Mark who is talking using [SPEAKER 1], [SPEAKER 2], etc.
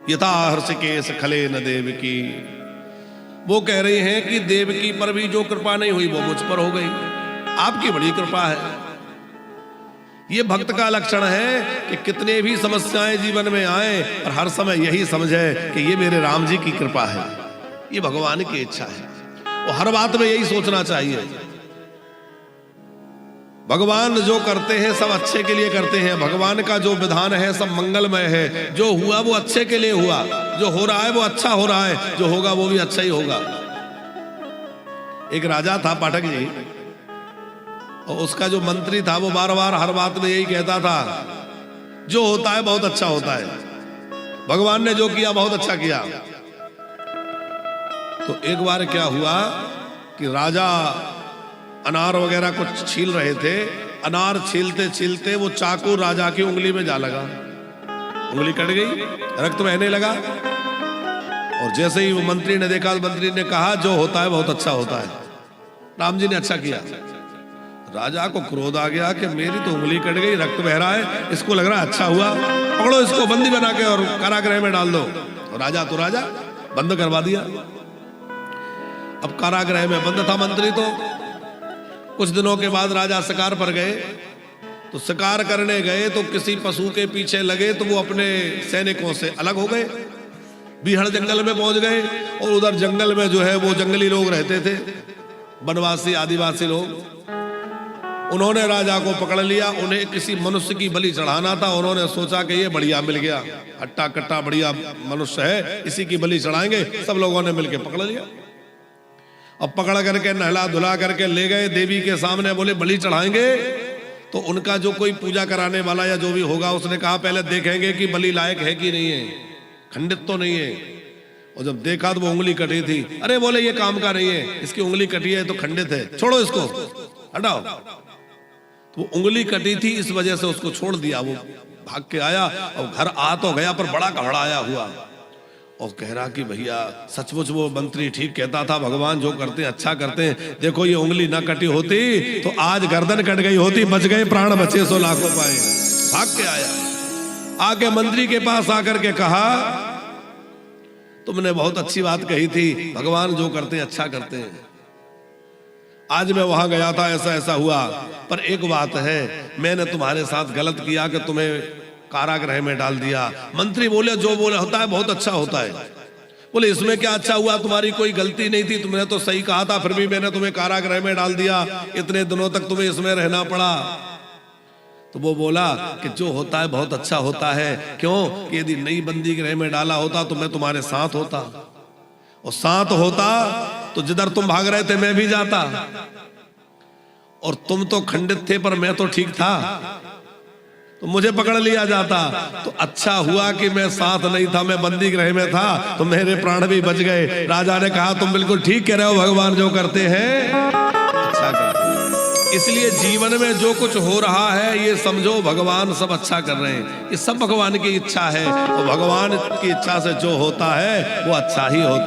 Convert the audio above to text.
[SPEAKER 1] यथा हर्षिकेश खले न देवकी। वो कह रही हैं कि देवकी पर भी जो कृपा नहीं हुई वो मुझ पर हो गई, आपकी बड़ी कृपा है। ये भक्त का लक्षण है कि कितने भी समस्याएं जीवन में आए और हर समय यही समझे कि ये मेरे राम जी की कृपा है, ये भगवान की इच्छा है। वो हर बात में यही सोचना चाहिए, भगवान जो करते हैं सब अच्छे के लिए करते हैं, भगवान का जो विधान है सब मंगलमय है, जो हुआ वो अच्छे के लिए हुआ, जो हो रहा है वो अच्छा हो रहा है, जो होगा वो भी अच्छा ही होगा। एक राजा था पाठक जी, और उसका जो मंत्री था वो बार बार हर बात में यही कहता था, जो होता है बहुत अच्छा होता है, भगवान ने जो किया बहुत अच्छा किया। तो एक बार क्या हुआ कि राजा अनार वगैरह कुछ छील रहे थे, अनार छीलते छीलते वो चाकू राजा की उंगली में जा लगा, उंगली कट गई, रक्त बहने लगा। और जैसे ही वो मंत्री ने देखा, मंत्री ने कहा जो होता है बहुत अच्छा होता है, राम जी ने अच्छा किया। राजा को क्रोध आ गया कि मेरी तो उंगली कट गई, रक्त बह रहा है, इसको लग रहा है अच्छा हुआ, पकड़ो इसको बंदी बना के और कारागृह में डाल दो। राजा तो राजा, बंद करवा दिया। अब कारागृह में बंद था मंत्री। तो कुछ दिनों के बाद राजा शिकार पर गए, तो शिकार करने गए तो किसी पशु के पीछे लगे, तो वो अपने सैनिकों से अलग हो गए, बीहड़ जंगल में पहुंच गए। और उधर जंगल में जो है वो जंगली लोग रहते थे, वनवासी आदिवासी लोग, उन्होंने राजा को पकड़ लिया। उन्हें किसी मनुष्य की बलि चढ़ाना था, उन्होंने सोचा कि ये बढ़िया मिल गया, हट्टा कट्टा बढ़िया मनुष्य है, इसी की बलि चढ़ाएंगे। सब लोगों ने मिलकर पकड़ लिया। अब पकड़ करके नहला धुला करके ले गए देवी के सामने, बोले बलि चढ़ाएंगे। तो उनका जो कोई पूजा कराने वाला या जो भी होगा, उसने कहा पहले देखेंगे कि बलि लायक है कि नहीं है, खंडित तो नहीं है। और जब देखा तो वो उंगली कटी थी। अरे बोले ये काम का नहीं है, इसकी उंगली कटी है तो खंडित है, छोड़ो इसको, हटाओ। तो वो उंगली कटी थी, इस वजह से उसको छोड़ दिया। वो भाग के आया और घर आ तो गया, पर बड़ा घबराया हुआ और कह रहा कि भैया सचमुच वो मंत्री ठीक कहता था, भगवान जो करते हैं अच्छा करते हैं। देखो ये उंगली ना कटी होती तो आज गर्दन कट गई होती, बच गए प्राण बचे सो लाखों पाए। भाग के आया, आके मंत्री के पास आकर के कहा तुमने बहुत अच्छी बात कही थी, भगवान जो करते हैं अच्छा करते हैं। आज मैं वहां गया था, ऐसा ऐसा हुआ, पर एक बात है, मैंने तुम्हारे साथ गलत किया कि तुम्हें कारागृह में डाल दिया। मंत्री बोले जो बोले होता है बहुत अच्छा होता है। बोले इसमें क्या अच्छा हुआ, तुम्हारी कोई गलती नहीं थी, तुमने तो सही कहा था, फिर भी मैंने तुम्हें कारागृह में डाल दिया, इतने दिनों तक तुम्हें इसमें रहना पड़ा। तो वो बोला कि जो होता है बहुत अच्छा होता है। क्यों कि यदि नई बंदी गृह में डाला होता तो मैं तुम्हारे साथ होता, और साथ होता तो जिधर तुम भाग रहे थे मैं भी जाता, और तुम तो खंडित थे पर मैं तो ठीक था, तो मुझे पकड़ लिया जाता। तो अच्छा हुआ कि मैं साथ नहीं था, मैं बंदी गृह में था, तो मेरे प्राण भी बच गए। राजा ने कहा तुम बिल्कुल ठीक कह रहे हो, भगवान जो करते हैं अच्छा करते हैं। इसलिए जीवन में जो कुछ हो रहा है ये समझो भगवान सब अच्छा कर रहे हैं, ये सब भगवान की इच्छा है, और भगवान की इच्छा से जो होता है वो अच्छा ही होता है।